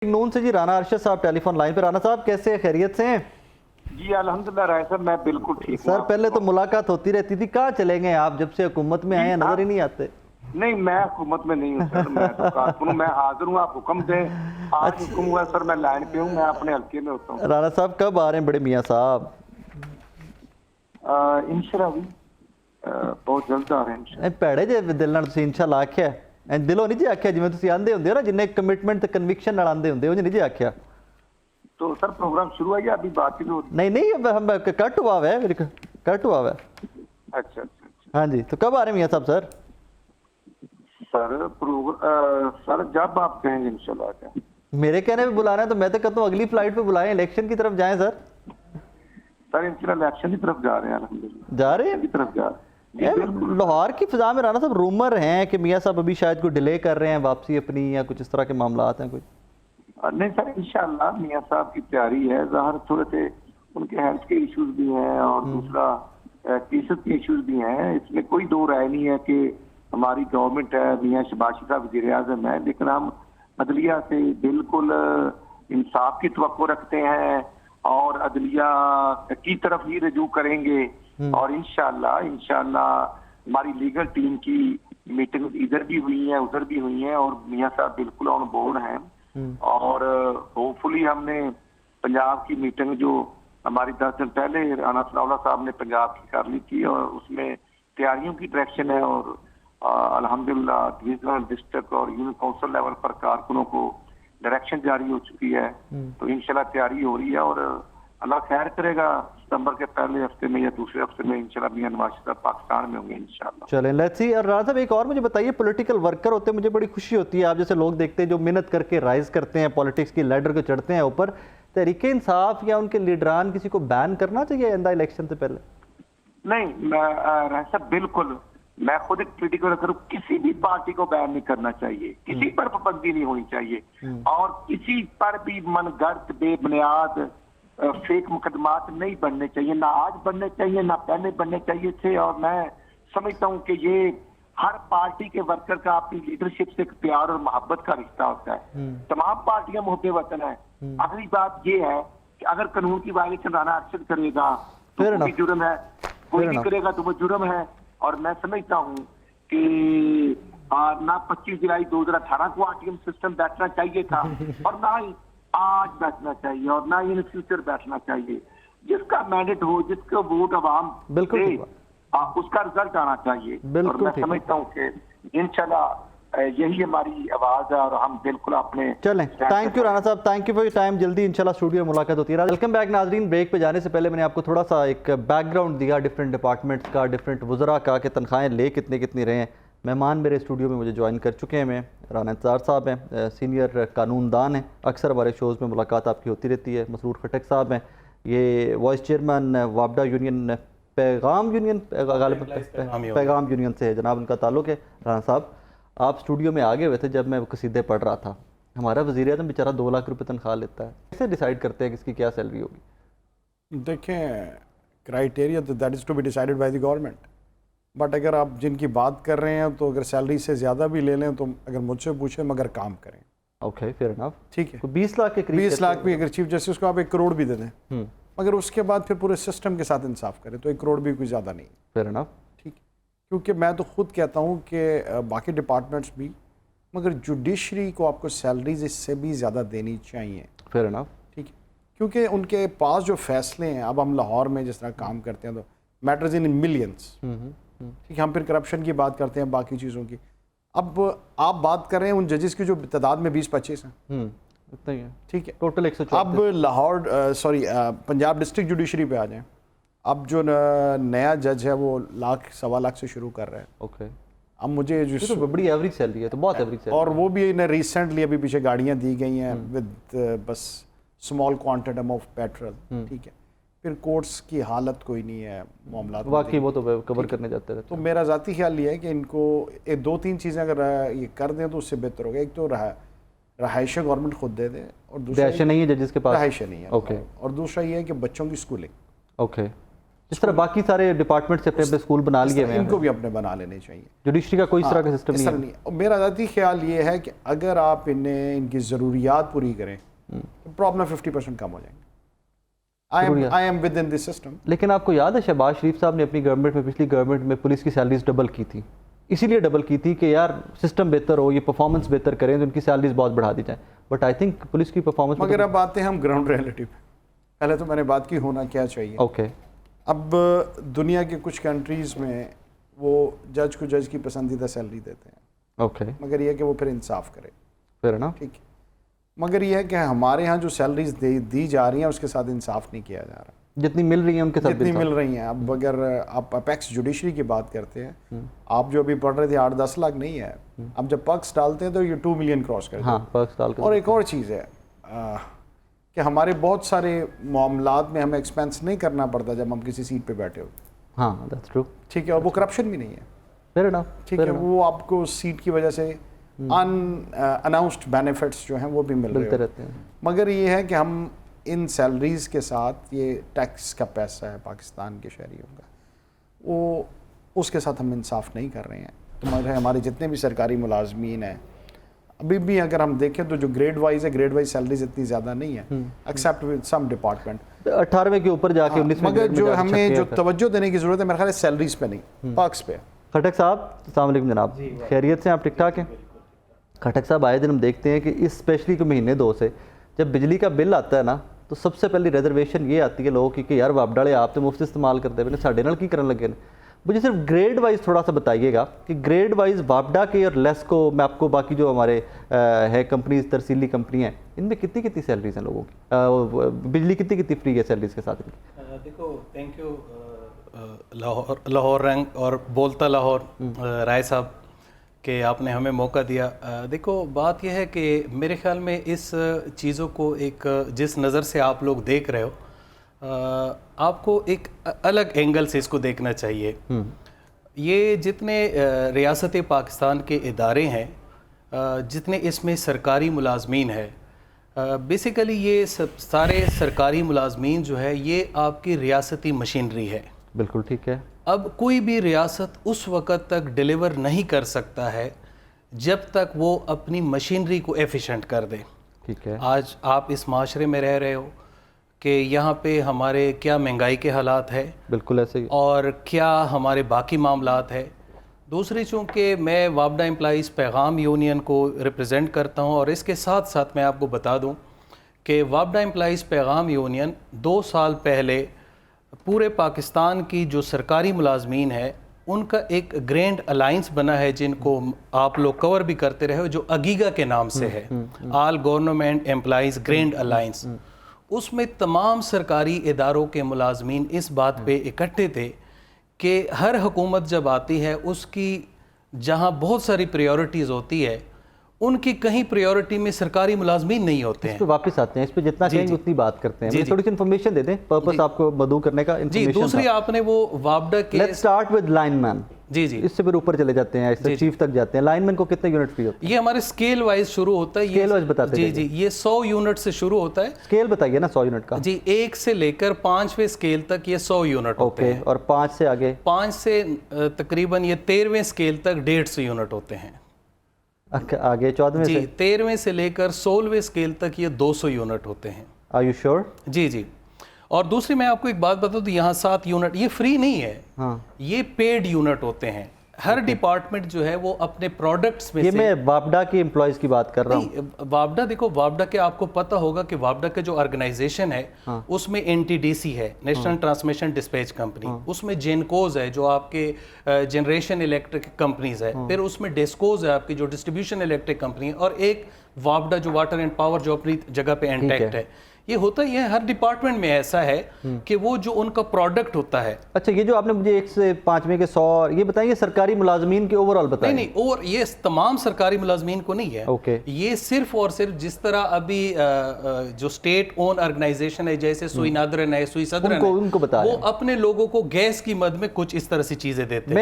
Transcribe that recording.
नून से जी राना अरशद साहब telephone line पे। राना साहब कैसे, खैरियत से हैं? जी अल्हम्दुलिल्लाह राय साहब, मैं बिल्कुल ठीक हूँ। सर पहले तो मुलाकात होती रहती थी, कहाँ चले गए आप जब से हुकूमत में आए हैं, नजर ही नहीं आते। नहीं, मैं हुकूमत में नहीं हूँ सर, मैं तो कारकुन हूँ, मैं हाजिर हूँ, आप हुक्म दें। आज हुक्म हुआ सर, मैं लाइन पे हूँ, मैं अपने हल्के में होता हूँ। राना साहब कब आ रहे हैं बड़े मियाँ साहब? इंशाल्लाह भी बहुत जल्द आ रहे हैं इंशाल्लाह। ਭੈੜੇ ਜੇ ਦਿਲ ਨਾਲ ਤੁਸੀਂ ਇਨਸ਼ਾਅੱਲਾ ਆਖਿਆ, ਦਿਲੋਂ ਨਹੀਂ ਜੀ ਆਖਿਆ, ਜਿਵੇਂ ਤੁਸੀਂ ਆਂਦੇ ਹੁੰਦੇ ਹੋ ਨਾ, ਜਿੰਨੇ ਕਮਿਟਮੈਂਟ ਤੇ ਕਨਵਿਕਸ਼ਨ ਨਾਲ ਆਂਦੇ ਹੁੰਦੇ ਹੋ, ਨਹੀਂ ਜੀ ਆਖਿਆ। तो सर प्रोग्राम शुरू है या अभी बातचीत हो रही नहीं नहीं, अब हम कट हुआ हुआ है, कट हुआ हुआ है। है? अच्छा अच्छा अच्छा। हाँ जी, तो कब आ रहे हैं मियाँ साहब सर? सर जब आप कहेंगे इंशाल्लाह आ जाएं। मेरे कहने पे बुलाना है तो मैं तो कहता हूँ अगली फ्लाइट पे बुलाएं, इलेक्शन की तरफ जाएं सर। सर इंशाल्लाह इलेक्शन की तरफ जा रहे हैं, अल्हम्दुलिल्लाह जा रहे हैं की तरफ जा रहे हैं। यार, लाहौर की फिजा में राना साहब रूमर हैं कि मियाँ साहब अभी शायद कोई डिले कर रहे हैं वापसी अपनी, या कुछ इस तरह के मामलात हैं कोई? नहीं सर, इंशाल्लाह मियाँ साहब की तैयारी है। ज़ाहिर थोड़े से उनके हेल्थ के इश्यूज भी हैं और दूसरा केसेस के इश्यूज भी हैं। इसमें कोई दो राय नहीं है कि हमारी गवर्नमेंट है, मियाँ शहबाज साहब वज़ीर आज़म है, लेकिन हम अदलिया से बिल्कुल इंसाफ की तवक्को रखते हैं और अदलिया की तरफ ही रजू करेंगे। और इंशाल्लाह हमारी लीगल टीम की मीटिंग इधर भी हुई है, उधर भी हुई है, और मियाँ साहब बिल्कुल ऑन बोर्ड हैं। और होपफुली हमने पंजाब की मीटिंग जो हमारी 10 दिन पहले राना सनाउल्लाह साहब ने पंजाब की कर ली थी, और उसमें तैयारियों की डायरेक्शन है, और अल्हम्दुलिल्लाह डिविजनल डिस्ट्रिक्ट और यूनियन काउंसिल लेवल पर कारकुनों को डायरेक्शन जारी हो चुकी है। तो इंशाल्लाह तैयारी हो रही है, और अल्लाह खैर करेगा सितंबर के पहले हफ्ते में या दूसरे हफ्ते में इंशाल्लाह मियां नवाज शरीफ पाकिस्तान में होंगे इंशाल्लाह। चलें, लेट्स सी। और राना साहब एक और मुझे बताइए, पॉलिटिकल वर्कर होते मुझे बड़ी खुशी होती है, आप जैसे लोग देखते हैं जो मेहनत करके राइज करते हैं, पॉलिटिक्स की लैडर को चढ़ते हैं ऊपर, तहरीक इंसाफ या उनके लीडरान किसी को बैन करना चाहिए आइंदा इलेक्शन से पहले? नहीं, राय बिल्कुल, मैं खुद एक पोलिटिकल वर्कर हूं, किसी भी पार्टी को बैन नहीं करना चाहिए, किसी पर पाबंदी नहीं होनी चाहिए, और किसी पर भी मनगढ़ंत बेबुनियाद फेक मुकदमात नहीं बनने चाहिए, ना आज बनने चाहिए, ना पहले बनने चाहिए थे। और मैं समझता हूँ कि ये हर पार्टी के वर्कर का अपनी लीडरशिप से एक प्यार और मोहब्बत का रिश्ता होता है। तमाम पार्टियां मुहब्बे वतन है। अगली बात ये है कि अगर कानून की वायलेशन राना अरशद करेगा तो वो भी जुर्म है, कोई भी करेगा तो वो जुर्म है। और मैं समझता हूँ कि ना 25 जुलाई 2018 को आरटीएम सिस्टम बैठना चाहिए था, और ना ही आज बैठना चाहिए, और ना ही इन फ्यूचर बैठना चाहिए। जिसका मैंडेट हो, जिसका वोट अवाम बिल्कुल दे, उसका रिजल्ट आना चाहिए। और मैं समझता हूँ कि इंशाल्लाह यही हमारी आवाज है, और हम बिल्कुल अपने चलें। थैंक यू राना साहब, thank you for your time. जल्दी इंशाल्लाह स्टूडियो में मुलाकात होती है। वेलकम बैक नाजरीन। ब्रेक पे जाने से पहले मैंने आपको थोड़ा सा एक बैकग्राउंड दिया डिफरेंट डिपार्टमेंट्स का, डिफरेंट वज़रा का, कि तनख्वाहें ले कितनी कितनी रहे हैं। मेहमान मेरे स्टूडियो में मुझे ज्वाइन कर चुके हैं। राना इंतज़ार साहब हैं, सीनियर कानूनदान हैं, अक्सर हमारे शोज़ में मुलाकात आपकी होती रहती है। मसरूर खटक साहब हैं, ये वाइस चेयरमैन वापडा यूनियन, पैगाम यूनियन से है जनाब, उनका ताल्लुक़ है। राना साहब, आप स्टूडियो में आगे हुए थे जब मैं कसीदे पढ़ रहा था। हमारा वज़ीर आज़म बेचारा 2 लाख रुपये तनख्वाह लेता है, कैसे डिसाइड करते हैं किसकी क्या सैलरी होगी? देखें, क्राइटेरिया तो that is to be decided by the government. But अगर आप जिनकी बात कर रहे हैं, तो अगर सैलरी से ज़्यादा भी ले लें तो अगर मुझसे पूछें मगर काम करें। ओके, फेयर इनफ, ठीक है। 20 लाख के करीब, 20 लाख भी अगर चीफ जस्टिस को आप 1 करोड़ भी दे दें, मगर उसके बाद फिर पूरे सिस्टम के साथ इंसाफ करें, तो 1 करोड़ भी कोई ज़्यादा नहीं। फेयर इनफ, ठीक है। क्योंकि मैं तो खुद कहता हूँ कि बाकी डिपार्टमेंट्स भी, मगर जुडिशरी को आपको सैलरीज इससे भी ज़्यादा देनी चाहिए। फेयर इनफ, ठीक है। क्योंकि उनके पास जो फैसले हैं, अब हम लाहौर में जिस तरह काम करते हैं तो मैटर्स इन मिलियंस, ठीक है। हम फिर करप्शन की बात करते हैं, बाकी चीज़ों की। अब आप बात कर रहे हैं उन जजेस की जो तादाद में 20-25 हैं, इतना ही है, ठीक है। टोटल 104। अब लाहौर पंजाब डिस्ट्रिक्ट जुडिशरी पे आ जाएं। अब जो नया जज है वो 1 सवा लाख से शुरू कर रहा है। ओके, अब मुझे जो तो बड़ी एवरेज सैलरी है, तो बहुत एवरेज सैलरी, और वो भी इन्हें रिसेंटली अभी पीछे गाड़ियाँ दी गई हैं विद बस स्मॉल क्वांटिटम ऑफ पेट्रोल, ठीक है। फिर कोर्ट्स की हालत कोई नहीं है, मामला वाकई वो तो कवर करने जाते रहते तो हैं। मेरा ज़ाती ख्याल ये है कि इनको 2-3 चीज़ें अगर ये कर दें तो उससे बेहतर होगा। एक तो रहायशें गवर्नमेंट खुद दे दे, और दूसरा रहायशें नहीं है जजेस के पास, रहायशें नहीं है, ओके। और दूसरा ये है कि बच्चों की स्कूलिंग, ओके, جس طرح باقی سارے ڈپارٹمنٹ سے اپنے اپنے اسکول بنا لیے ہوئے ہیں, ان کو بھی اپنے بنا لینے چاہیے. جوڈیشری کا کوئی اس طرح کا سسٹم اس نہیں طرح ہے. نہیں. میرا ذاتی خیال یہ ہے کہ اگر آپ انہیں ان کی ضروریات پوری کریں تو پرابلم 50% کم ہو جائیں گے. I am within this system. لیکن آپ کو یاد ہے شہباز شریف صاحب نے اپنی گورنمنٹ میں, پچھلی گورنمنٹ میں پولیس کی سیلریز ڈبل کی تھی, اسی لیے ڈبل کی تھی کہ یار سسٹم بہتر ہو, یہ پرفارمنس بہتر کریں تو ان کی سیلریز بہت بڑھا دی جائیں. بٹ آئی تھنک پولیس کی پرفارمنس, مگر اب آتے ہیں ہم گراؤنڈ ریئلٹی پہ. پہلے تو میں نے بات کی ہونا کیا چاہیے. اوکے, اب دنیا کے کچھ کنٹریز میں وہ جج کو جج کی پسندیدہ سیلری دیتے ہیں, اوکے, مگر یہ کہ وہ پھر انصاف کرے. پھر نا ٹھیک ہے, مگر یہ ہے کہ ہمارے ہاں جو سیلریز دی جا رہی ہیں اس کے ساتھ انصاف نہیں کیا جا رہا جتنی مل رہی ہیں ان کے ساتھ جتنی مل رہی ہیں. اب اگر آپ اپیکس جوڈیشری کی بات کرتے ہیں, آپ جو ابھی پڑھ رہے تھے 8-10 لاکھ نہیں ہے, اب جب پرکس ڈالتے ہیں تو یہ 2 ملین کراس کرتے ہیں. ہاں, پرکس ڈال کر. اور ایک اور چیز ہے کہ ہمارے بہت سارے معاملات میں ہمیں ایکسپینس نہیں کرنا پڑتا جب ہم کسی سیٹ پہ بیٹھے ہوتے ہیں. ہاں, دیٹس ٹرو. ٹھیک ہے, اور وہ کرپشن بھی نہیں ہے. پھر نا ٹھیک ہے, وہ آپ کو سیٹ کی وجہ سے اناؤنسڈ بینیفٹس جو ہیں وہ بھی ملتے رہتے ہیں. مگر یہ ہے کہ ہم ان سیلریز کے ساتھ یہ ٹیکس کا پیسہ ہے پاکستان کے شہریوں کا, وہ اس کے ساتھ ہم انصاف نہیں کر رہے ہیں. تو ہمارے جتنے بھی سرکاری ملازمین ہیں ابھی بھی اگر ہم دیکھیں تو جو گریڈ وائز ہے, گریڈ وائز سیلریز اتنی زیادہ نہیں ہے ایکسیپٹ ود سم ڈپارٹمنٹ. 18ویں کے اوپر جا کے 19ویں, مگر جو ہمیں جو توجہ دینے کی ضرورت ہے میرے خیال ہے سیلریز پہ نہیں, پرکس پہ. کھٹک صاحب السلام علیکم جناب, خیریت سے, آپ ٹھیک ٹھاک ہیں؟ کھٹک صاحب آئے دن ہم دیکھتے ہیں کہ اس اسپیشلی کے مہینے 2 سے جب بجلی کا بل آتا ہے نا تو سب سے پہلی ریزرویشن یہ آتی ہے لوگوں کی کہ یار وابڈالے آپ تو مفت استعمال کرتے ہیں, ساڑھے نال کی کرنے لگے ہیں. مجھے صرف گریڈ وائز تھوڑا سا بتائیے گا کہ گریڈ وائز وابڈا کے اور لیس کو, میں آپ کو باقی جو ہمارے ہے کمپنیز, ترسیلی کمپنی ہیں, ان میں کتنی کتنی سیلریز ہیں لوگوں کی, بجلی کتنی کتنی فری ہے سیلریز کے ساتھ؟ دیکھو, تھینک یو لاہور رنگ اور بولتا لاہور رائے صاحب کہ آپ نے ہمیں موقع دیا. دیکھو بات یہ ہے کہ میرے خیال میں اس چیزوں کو ایک جس نظر سے آپ لوگ دیکھ رہے ہو, آپ کو ایک الگ اینگل سے اس کو دیکھنا چاہیے. یہ جتنے ریاست پاکستان کے ادارے ہیں, جتنے اس میں سرکاری ملازمین ہیں, بیسیکلی یہ سارے سرکاری ملازمین جو ہے یہ آپ کی ریاستی مشینری ہے. بالکل ٹھیک ہے. اب کوئی بھی ریاست اس وقت تک ڈیلیور نہیں کر سکتا ہے جب تک وہ اپنی مشینری کو ایفیشنٹ کر دے. ٹھیک ہے. آج آپ اس معاشرے میں رہ رہے ہو کہ یہاں پہ ہمارے کیا مہنگائی کے حالات ہے, بالکل ایسے ہی, اور کیا ہمارے باقی معاملات ہے. دوسری چونکہ میں وابڈا امپلائیز پیغام یونین کو ریپرزینٹ کرتا ہوں, اور اس کے ساتھ ساتھ میں آپ کو بتا دوں کہ وابڈا امپلائیز پیغام یونین 2 سال پہلے پورے پاکستان کی جو سرکاری ملازمین ہیں ان کا ایک گرینڈ الائنس بنا ہے, جن کو آپ لوگ کور بھی کرتے رہے ہو, جو اگیگا کے نام سے ہے, all government employees grand alliance. اس میں تمام سرکاری اداروں کے ملازمین اس بات پہ اکٹھے تھے کہ ہر حکومت جب آتی ہے اس کی جہاں بہت ساری پریورٹیز ہوتی ہے, ان کی کہیں پریورٹی میں سرکاری ملازمین نہیں ہوتے ہیں. اس پہ واپس آتے ہیں, اس پہ جتنا کہیں گے اتنی بات کرتے ہیں. تھوڑی سی انفارمیشن دے دیں, پرپس آپ کو مدعو کرنے کا. جی, دوسری آپ نے وہ وابڈا کے, لیٹس سٹارٹ ود لائن مین. جی جی, اس سے پھر اوپر چلے جاتے ہیں, اس سے چیف تک جاتے ہیں. لائن مین کو کتنے یونٹ فری ہوتے ہیں؟ یہ ہمارے سکیل وائز شروع ہوتا ہے. سکیل وائز بتاتے ہیں. جی جی, یہ 100 یونٹ سے شروع ہوتا ہے. سکیل بتائیے نا 100 یونٹ کا. جی, 1 سے لے کر 5ویں سکیل تک یہ 100 یونٹ ہوتے ہیں. اور 5 سے آگے, 5 سے تقریباً یہ 13ویں سکیل تک 150 یونٹ ہوتے ہیں. آگے 14ویں سے, جی 13ویں سے لے کر 16ویں سکیل تک یہ 200 یونٹ ہوتے ہیں. Are you sure? جی جی. اور دوسری میں آپ کو ایک بات بتاؤں تو یہاں 7 یونٹ یہ فری نہیں ہے, یہ پیڈ یونٹ ہوتے ہیں. ہر ڈپارٹمنٹ جو ہے وہ اپنے پروڈکٹس میں, یہ میں وابڈا کی امپلائیز کی بات کر رہا ہوں. وابڈا, دیکھو وابڈا کے آپ کو پتہ ہوگا کہ وابڈا کا جو آرگنائزیشن ہے اس میں NTDC ہے, نیشنل ٹرانسمیشن ڈسپیچ کمپنی, اس میں جینکوز ہے جو آپ کے جنریشن الیکٹرک کمپنیز ہے, پھر اس میں ڈیسکوز ہے آپ کی جو ڈسٹریبیوشن الیکٹرک کمپنی ہے, اور ایک وابڈا جو واٹر اینڈ پاور جو اپنی جگہ پہ انٹیکٹ ہے. یہ ہوتا ہی ہے, ہر ڈپارٹمنٹ میں ایسا ہے کہ وہ جو ان کا پروڈکٹ ہوتا ہے. اچھا, یہ جو آپ نے مجھے 1 سے 5ویں کے 100 یہ بتائیے سرکاری ملازمین کے اوور آل بتائیں. نہیں, اور یہ تمام سرکاری ملازمین کو نہیں ہے. یہ صرف اور صرف جس طرح ابھی جو اسٹیٹ اون آرگنائزیشن ہے جیسے سوئی نادرن ہے, سوئی صدرن ہے, وہ اپنے لوگوں کو گیس کی مد میں کچھ اس طرح سی چیزیں دیتے ہیں.